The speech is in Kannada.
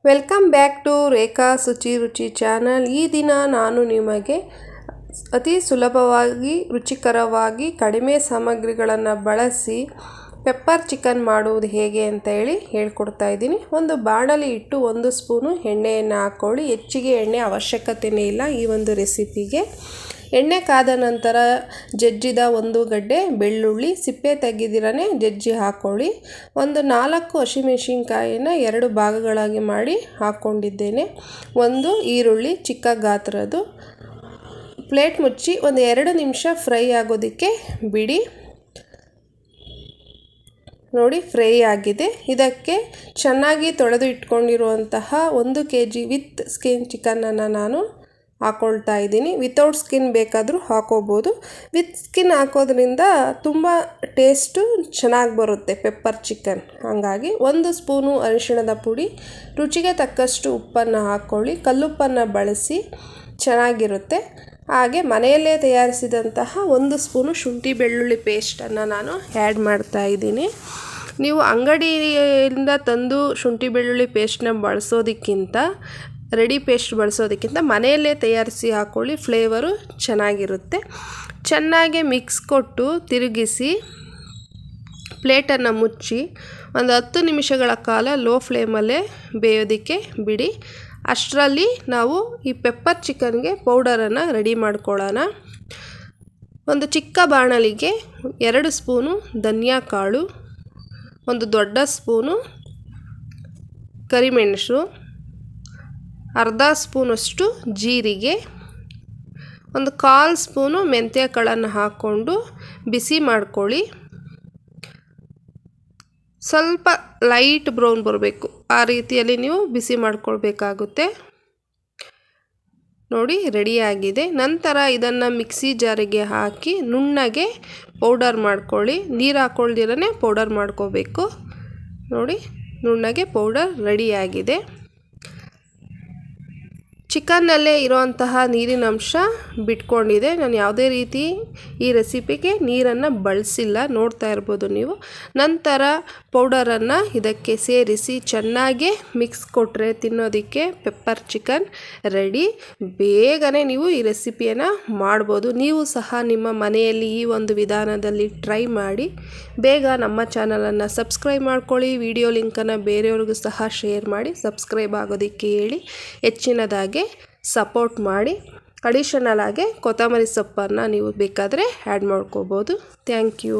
ವೆಲ್ಕಮ್ ಬ್ಯಾಕ್ ಟು ರೇಖಾ ಶುಚಿ ರುಚಿ ಚಾನಲ್. ಈ ದಿನ ನಾನು ನಿಮಗೆ ಅತಿ ಸುಲಭವಾಗಿ ರುಚಿಕರವಾಗಿ ಕಡಿಮೆ ಸಾಮಗ್ರಿಗಳನ್ನು ಬಳಸಿ ಪೆಪ್ಪರ್ ಚಿಕನ್ ಮಾಡುವುದು ಹೇಗೆ ಅಂತ ಹೇಳ್ಕೊಡ್ತಾ ಇದ್ದೀನಿ. ಒಂದು ಬಾಣಲಿ ಇಟ್ಟು 1 ಸ್ಪೂನು ಎಣ್ಣೆಯನ್ನು ಹಾಕ್ಕೊಳ್ಳಿ. ಹೆಚ್ಚಿಗೆ ಎಣ್ಣೆ ಅವಶ್ಯಕತೆಯೇ ಇಲ್ಲ ಈ ಒಂದು ರೆಸಿಪಿಗೆ. ಎಣ್ಣೆ ಕಾದ ನಂತರ ಜಜ್ಜಿದ 1 ಗಡ್ಡೆ ಬೆಳ್ಳುಳ್ಳಿ ಸಿಪ್ಪೆ ತೆಗೆದಿರನೇ ಜಜ್ಜಿ ಹಾಕ್ಕೊಳ್ಳಿ. ಒಂದು 4 ಹಸಿಮೆಣಸಿನಕಾಯಿನ 2 ಭಾಗಗಳಾಗಿ ಮಾಡಿ ಹಾಕ್ಕೊಂಡಿದ್ದೇನೆ. 1 ಈರುಳ್ಳಿ ಚಿಕ್ಕ ಗಾತ್ರದ್ದು. ಪ್ಲೇಟ್ ಮುಚ್ಚಿ ಒಂದು 2 ನಿಮಿಷ ಫ್ರೈ ಆಗೋದಕ್ಕೆ ಬಿಡಿ. ನೋಡಿ ಫ್ರೈ ಆಗಿದೆ. ಇದಕ್ಕೆ ಚೆನ್ನಾಗಿ ತೊಳೆದು ಇಟ್ಕೊಂಡಿರುವಂತಹ 1 kg ವಿತ್ ಸ್ಕಿನ್ ಚಿಕನನ್ನು ನಾನು ಹಾಕ್ಕೊಳ್ತಾ ಇದ್ದೀನಿ. ವಿತೌಟ್ ಸ್ಕಿನ್ ಬೇಕಾದರೂ ಹಾಕೋಬೋದು. ವಿತ್ ಸ್ಕಿನ್ ಹಾಕೋದ್ರಿಂದ ತುಂಬ ಟೇಸ್ಟು ಚೆನ್ನಾಗಿ ಬರುತ್ತೆ ಪೆಪ್ಪರ್ ಚಿಕನ್. ಹಾಗಾಗಿ 1 ಸ್ಪೂನು ಅರಿಶಿಣದ ಪುಡಿ, ರುಚಿಗೆ ತಕ್ಕಷ್ಟು ಉಪ್ಪನ್ನು ಹಾಕ್ಕೊಳ್ಳಿ. ಕಲ್ಲುಪ್ಪನ್ನು ಬಳಸಿ ಚೆನ್ನಾಗಿರುತ್ತೆ. ಹಾಗೆ ಮನೆಯಲ್ಲೇ ತಯಾರಿಸಿದಂತಹ 1 ಸ್ಪೂನು ಶುಂಠಿ ಬೆಳ್ಳುಳ್ಳಿ ಪೇಸ್ಟನ್ನು ನಾನು ಆ್ಯಡ್ ಮಾಡ್ತಾ ಇದ್ದೀನಿ. ನೀವು ಅಂಗಡಿಯಿಂದ ತಂದು ಶುಂಠಿ ಬೆಳ್ಳುಳ್ಳಿ ಪೇಸ್ಟನ್ನ ಬಳಸೋದಕ್ಕಿಂತ ರೆಡಿ ಪೇಸ್ಟ್ ಬಳಸೋದಕ್ಕಿಂತ ಮನೆಯಲ್ಲೇ ತಯಾರಿಸಿ ಹಾಕ್ಕೊಳ್ಳಿ. ಫ್ಲೇವರು ಚೆನ್ನಾಗಿರುತ್ತೆ. ಚೆನ್ನಾಗಿ ಮಿಕ್ಸ್ ಕೊಟ್ಟು ತಿರುಗಿಸಿ ಪ್ಲೇಟನ್ನು ಮುಚ್ಚಿ ಒಂದು 10 ನಿಮಿಷಗಳ ಕಾಲ ಲೋ ಫ್ಲೇಮಲ್ಲೇ ಬೇಯೋದಕ್ಕೆ ಬಿಡಿ. ಅಷ್ಟರಲ್ಲಿ ನಾವು ಈ ಪೆಪ್ಪರ್ ಚಿಕನ್ಗೆ ಪೌಡರನ್ನು ರೆಡಿ ಮಾಡ್ಕೊಳ್ಳೋಣ. ಒಂದು ಚಿಕ್ಕ ಬಾಣಲಿಗೆ 2 ಸ್ಪೂನು ಧನಿಯಾ ಕಾಳು, 1 ದೊಡ್ಡ ಸ್ಪೂನು ಕರಿಮೆಣಸು, ಅರ್ಧ ಸ್ಪೂನಷ್ಟು ಜೀರಿಗೆ, 1/4 ಸ್ಪೂನು ಮೆಂತ್ಯ ಕಾಳನ್ನು ಹಾಕ್ಕೊಂಡು ಬಿಸಿ ಮಾಡ್ಕೊಳ್ಳಿ. ಸ್ವಲ್ಪ ಲೈಟ್ ಬ್ರೌನ್ ಬರಬೇಕು, ಆ ರೀತಿಯಲ್ಲಿ ನೀವು ಬಿಸಿ ಮಾಡ್ಕೊಳ್ಬೇಕಾಗುತ್ತೆ. ನೋಡಿ ರೆಡಿಯಾಗಿದೆ. ನಂತರ ಇದನ್ನು ಮಿಕ್ಸಿ ಜಾರಿಗೆ ಹಾಕಿ ನುಣ್ಣಗೆ ಪೌಡರ್ ಮಾಡ್ಕೊಳ್ಳಿ. ನೀರು ಹಾಕ್ಕೊಳ್ದಿರೇ ಪೌಡರ್ ಮಾಡ್ಕೋಬೇಕು. ನೋಡಿ ನುಣ್ಣಗೆ ಪೌಡರ್ ರೆಡಿಯಾಗಿದೆ. ಚಿಕನ್ನಲ್ಲೇ ಇರೋಂತಹ ನೀರಿನ ಅಂಶ ಬಿಟ್ಕೊಂಡಿದೆ. ನಾನು ಯಾವುದೇ ರೀತಿ ಈ ರೆಸಿಪಿಗೆ ನೀರನ್ನು ಬಳಸಿಲ್ಲ, ನೋಡ್ತಾ ಇರ್ಬೋದು ನೀವು. ನಂತರ ಪೌಡರನ್ನು ಇದಕ್ಕೆ ಸೇರಿಸಿ ಚೆನ್ನಾಗಿ ಮಿಕ್ಸ್ ಕೊಟ್ಟರೆ ತಿನ್ನೋದಕ್ಕೆ ಪೆಪ್ಪರ್ ಚಿಕನ್ ರೆಡಿ. ಬೇಗನೆ ನೀವು ಈ ರೆಸಿಪಿಯನ್ನು ಮಾಡ್ಬೋದು. ನೀವು ಸಹ ನಿಮ್ಮ ಮನೆಯಲ್ಲಿ ಈ ಒಂದು ವಿಧಾನದಲ್ಲಿ ಟ್ರೈ ಮಾಡಿ. ಬೇಗ ನಮ್ಮ ಚಾನಲನ್ನು ಸಬ್ಸ್ಕ್ರೈಬ್ ಮಾಡ್ಕೊಳ್ಳಿ. ವಿಡಿಯೋ ಲಿಂಕನ್ನು ಬೇರೆಯವ್ರಿಗೂ ಸಹ ಶೇರ್ ಮಾಡಿ ಸಬ್ಸ್ಕ್ರೈಬ್ ಆಗೋದಕ್ಕೆ ಹೇಳಿ. ಹೆಚ್ಚಿನದಾಗಿ ಸಪೋರ್ಟ್ ಮಾಡಿ. ಅಡಿಷನಲ್ ಆಗಿ ಕೊತ್ತಂಬರಿ ಸೊಪ್ಪನ್ನು ನೀವು ಬೇಕಾದರೆ ಆ್ಯಡ್ ಮಾಡ್ಕೋಬೋದು. Thank you.